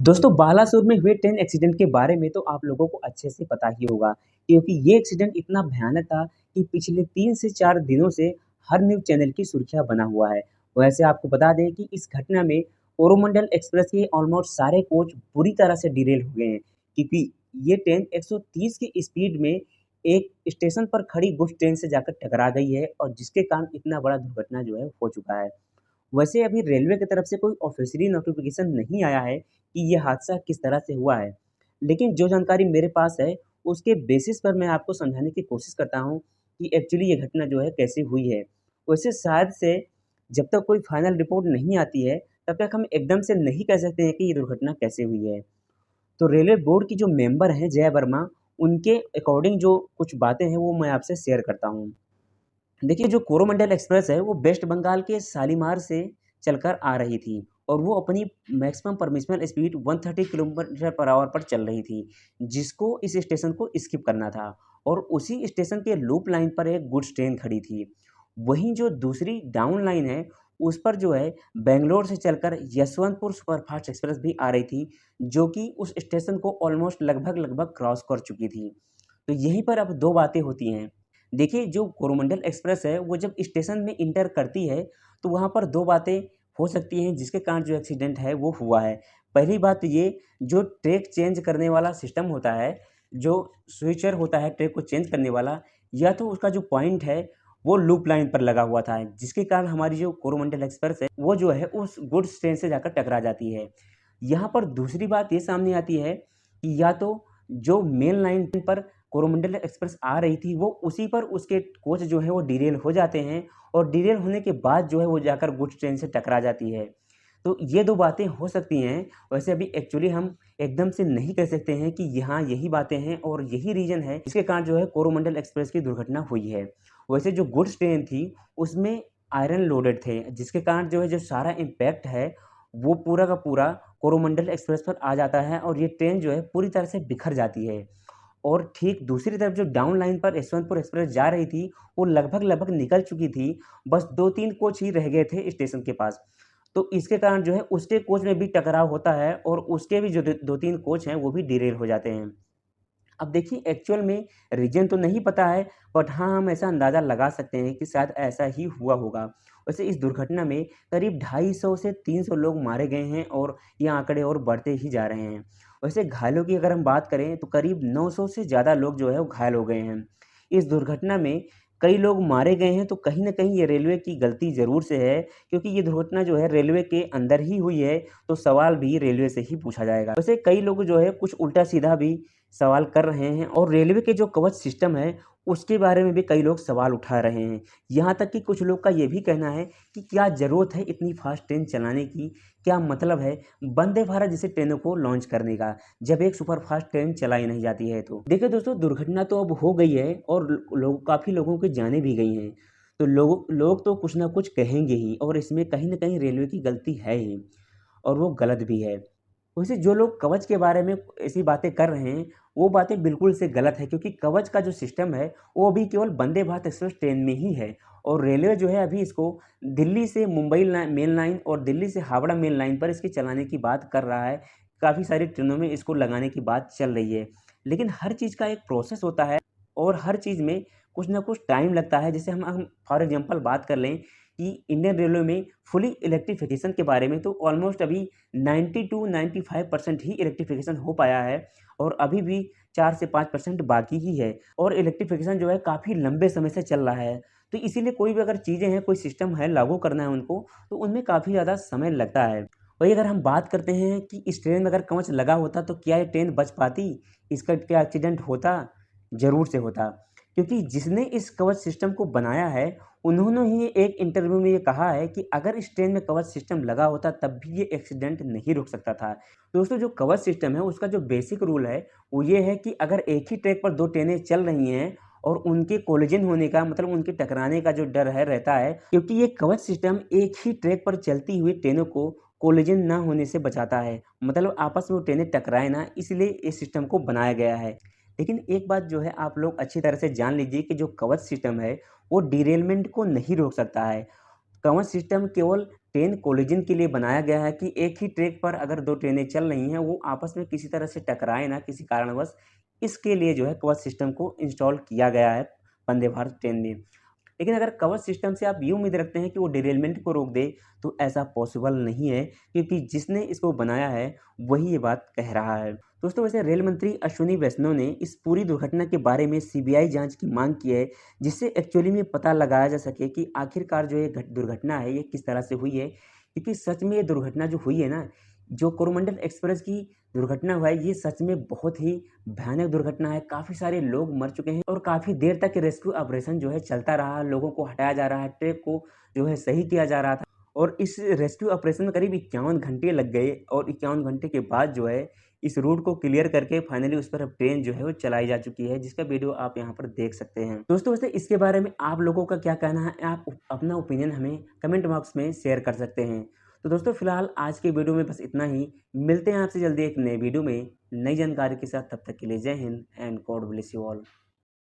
दोस्तों बालासुर में हुए ट्रेन एक्सीडेंट के बारे में तो आप लोगों को अच्छे से पता ही होगा क्योंकि ये एक्सीडेंट इतना भयानक था कि पिछले 3 से 4 दिनों से हर न्यूज़ चैनल की सुर्खियां बना हुआ है। वैसे आपको बता दें कि इस घटना में कोरोमंडल एक्सप्रेस के ऑलमोस्ट सारे कोच बुरी तरह से डिरेल हो गए हैं क्योंकि ये ट्रेन 130 की स्पीड में एक स्टेशन पर खड़ी गुड्स ट्रेन से जाकर टकरा गई है और जिसके कारण इतना बड़ा दुर्घटना जो है हो चुका है। वैसे अभी रेलवे की तरफ से कोई ऑफ़िशियली नोटिफ़िकेशन नहीं आया है कि ये हादसा किस तरह से हुआ है। लेकिन जो जानकारी मेरे पास है, उसके बेसिस पर मैं आपको समझाने की कोशिश करता हूँ कि एक्चुअली ये घटना जो है कैसे हुई है। वैसे शायद से जब तक कोई फाइनल रिपोर्ट नहीं आती है, तब तक हम एकदम से नहीं कह सकते हैं कि ये दुर्घटना कैसे हुई है। तो रेलवे बोर्ड की जो मेंबर हैं जय वर्मा, उनके अकॉर्डिंग जो कुछ बातें हैं वो मैं आपसे शेयर करता हूँ। देखिए, जो कोरोमंडल एक्सप्रेस है, वो वेस्ट बंगाल के शालीमार से चलकर आ रही थी और वो अपनी maximum permissional speed 130 kilometre per hour पर चल रही थी, जिसको इस स्टेशन को स्किप करना था और उसी स्टेशन के लूप लाइन पर एक गुड्स ट्रेन खड़ी थी। वहीं जो दूसरी डाउन लाइन है, उस पर जो है बैंगलोर से चलकर यशवंतपुर सुपरफास्ट एक्सप्रेस भी आ रही थी, जो कि उस स्टेशन को ऑलमोस्ट लगभग-लगभग क्रॉस कर चुकी थी। तो यहीं पर अब 2 बातें होती हैं। देखिए, जो कोरोमंडल एक्सप्रेस है, वो जब स्टेशन में इंटर करती है, तो वहाँ पर 2 बातें हो सकती हैं, जिसके कारण जो एक्सीडेंट है, वो हुआ है। पहली बात तो ये, जो ट्रैक चेंज करने वाला सिस्टम होता है, जो स्विचर होता है ट्रैक को चेंज करने वाला, या तो उसका जो पॉइंट है, वो लूप लाइन पर लगा हुआ था, जिसके कारण हमारी जो कोरोमंडल एक्सप्रेस है, वो जो है उस गुड्स ट्रेन से जाकर टकरा जाती है। यहाँ पर दूसरी बात ये सामने आती है कि या तो जो मेन लाइन पर कोरोमंडल एक्सप्रेस आ रही थी, वो उसी पर उसके कोच जो हैं वो डिरेल हो जाते हैं और डिरेल होने के बाद जो है वो जाकर गुड्स ट्रेन से टकरा जाती है। तो ये 2 बातें हो सकती हैं। वैसे अभी एक्चुअली हम एकदम से नहीं कह सकते हैं कि यहाँ यही बातें हैं और यही रीज़न है जिसके कारण जो है कोरोमंडल एक्सप्रेस की दुर्घटना हुई है। वैसे जो गुड्स ट्रेन थी उसमें आयरन लोडेड थे, जिसके कारण जो है जो सारा इम्पैक्ट है वो पूरा का पूरा कोरोमंडल एक्सप्रेस पर आ जाता है और ये ट्रेन जो है पूरी तरह से बिखर जाती है। और ठीक दूसरी तरफ जो डाउन लाइन पर यशवंतपुर एक्सप्रेस जा रही थी, वो लगभग-लगभग निकल चुकी थी, बस 2-3 कोच ही रह गए थे स्टेशन के पास। तो इसके कारण जो है उसके कोच में भी टकराव होता है और उसके भी जो 2-3 कोच हैं, वो भी डिरेल हो जाते हैं। अब देखिए एक्चुअल में रीज़न तो नहीं पता है, बट हाँ, हम ऐसा अंदाज़ा लगा सकते हैं कि शायद ऐसा ही हुआ होगा। वैसे इस दुर्घटना में करीब 250 से 300 लोग मारे गए हैं और ये आंकड़े और बढ़ते ही जा रहे हैं। वैसे घायलों की अगर हम बात करें तो करीब 900 से ज़्यादा लोग जो है वो घायल हो गए हैं। इस दुर्घटना में कई लोग मारे गए हैं तो कहीं न कहीं ये रेलवे की गलती ज़रूर से है, क्योंकि ये दुर्घटना जो है रेलवे के अंदर ही हुई है, तो सवाल भी रेलवे से ही पूछा जाएगा। वैसे कई लोग जो है कुछ उल्टा-सीधा भी सवाल कर रहे हैं और रेलवे के जो कवच सिस्टम है, उसके बारे में भी कई लोग सवाल उठा रहे हैं। यहाँ तक कि कुछ लोग का ये भी कहना है कि क्या ज़रूरत है इतनी फ़ास्ट ट्रेन चलाने की? क्या मतलब है वंदे भारत जैसे ट्रेनों को लॉन्च करने का, जब एक सुपरफ़ास्ट ट्रेन चलाई नहीं जाती है तो? देखिए दोस्तों, दुर्घटना तो अब हो गई है और लोग काफ़ी लोगों की जानें भी गई हैं। तो लोग तो कुछ ना कुछ कहेंगे ही और इसमें कहीं न कहीं रेलवे की गलती है ही और वो गलत भी है। वैसे जो लोग कवच के बारे में ऐसी बातें कर रहे हैं, वो बातें बिल्कुल से गलत है क्योंकि कवच का जो सिस्टम है, वो अभी केवल वंदे भारत एक्सप्रेस ट्रेन में ही है और रेलवे जो है अभी इसको दिल्ली से मुंबई मेन लाइन और दिल्ली से हावड़ा मेन लाइन पर इसके चलाने की बात कर रहा है। काफ़ी सारी ट्रेनों में इसको लगाने की बात चल रही है। लेकिन हर चीज़ का एक प्रोसेस होता है और हर चीज़ में कुछ ना कुछ टाइम लगता है। जैसे हम फॉर एग्ज़ाम्पल बात कर लें कि इंडियन रेलवे में फुली इलेक्ट्रिफ़िकेशन के बारे में तो ऑलमोस्ट अभी 90 टू 95% ही इलेक्ट्रिफ़िकेशन हो पाया है और अभी भी 4 से 5% बाकी ही है और इलेक्ट्रिफ़िकेशन जो है काफ़ी लंबे समय से चल रहा है। तो इसीलिए कोई भी अगर चीज़ें हैं, कोई सिस्टम है, लागू करना है उनको, तो उनमें काफ़ी ज़्यादा समय लगता है। वहीं अगर हम बात करते हैं कि इस ट्रेन में अगर कवच लगा होता तो क्या ये ट्रेन बच पाती? इसका क्या एक्सीडेंट होता? ज़रूर से होता। क्योंकि जिसने इस कवच सिस्टम को बनाया है, उन्होंने ही एक इंटरव्यू में ये कहा है कि अगर इस ट्रेन में कवच सिस्टम लगा होता तब भी ये एक्सीडेंट नहीं रुक सकता था। दोस्तों, जो कवच सिस्टम है उसका जो बेसिक रूल है वो ये है कि अगर एक ही ट्रैक पर 2 ट्रेनें चल रही हैं और उनके कोलिजन होने का मतलब उनके टकराने का जो डर है रहता है, क्योंकि ये कवच सिस्टम एक ही ट्रैक पर चलती हुई ट्रेनों को कोलिजन ना होने से बचाता है। मतलब आपस में वो ट्रेनें टकराए ना, इसलिए इस सिस्टम को बनाया गया है। लेकिन एक बात जो है आप लोग अच्छी तरह से जान लीजिए कि जो कवच सिस्टम है वो डिरेलमेंट को नहीं रोक सकता है। कवच सिस्टम केवल ट्रेन कोलिजन के लिए बनाया गया है कि एक ही ट्रैक पर अगर 2 ट्रेनें चल रही हैं, वो आपस में किसी तरह से टकराएँ ना किसी कारणवश, इसके लिए जो है कवच सिस्टम को इंस्टॉल किया गया है वंदे भारत ट्रेन में। लेकिन अगर कवच सिस्टम से आप ये उम्मीद रखते हैं कि वो डिरेलमेंट को रोक दे, तो ऐसा पॉसिबल नहीं है, क्योंकि जिसने इसको बनाया है, वही ये बात कह रहा है। दोस्तों, वैसे रेल मंत्री अश्विनी वैष्णव ने इस पूरी दुर्घटना के बारे में सीबीआई जांच की मांग की है, जिससे एक्चुअली में पता लगाया जा सके कि आखिरकार जो ये दुर्घटना है, ये किस तरह से हुई है। क्योंकि सच में ये दुर्घटना जो हुई है ना, जो कोरोमंडल एक्सप्रेस की दुर्घटना हुआ है, ये सच में बहुत ही भयानक दुर्घटना है। काफ़ी सारे लोग मर चुके हैं और काफ़ी देर तक रेस्क्यू ऑपरेशन जो है चलता रहा। लोगों को हटाया जा रहा है, ट्रैक को जो है सही किया जा रहा था और इस रेस्क्यू ऑपरेशन में करीब 51 घंटे लग गए और 51 घंटे के बाद जो है इस रूट को क्लियर करके फाइनली उस पर अब ट्रेन जो है वो चलाई जा चुकी है, जिसका वीडियो आप यहाँ पर देख सकते हैं। दोस्तों, वैसे इसके बारे में आप लोगों का क्या कहना है? आप अपना ओपिनियन हमें कमेंट बॉक्स में शेयर कर सकते हैं। तो दोस्तों, फिलहाल आज के वीडियो में बस इतना ही। मिलते हैं आपसे जल्दी एक नए वीडियो में नई जानकारी के साथ। तब तक के लिए जय Hind and God bless you all.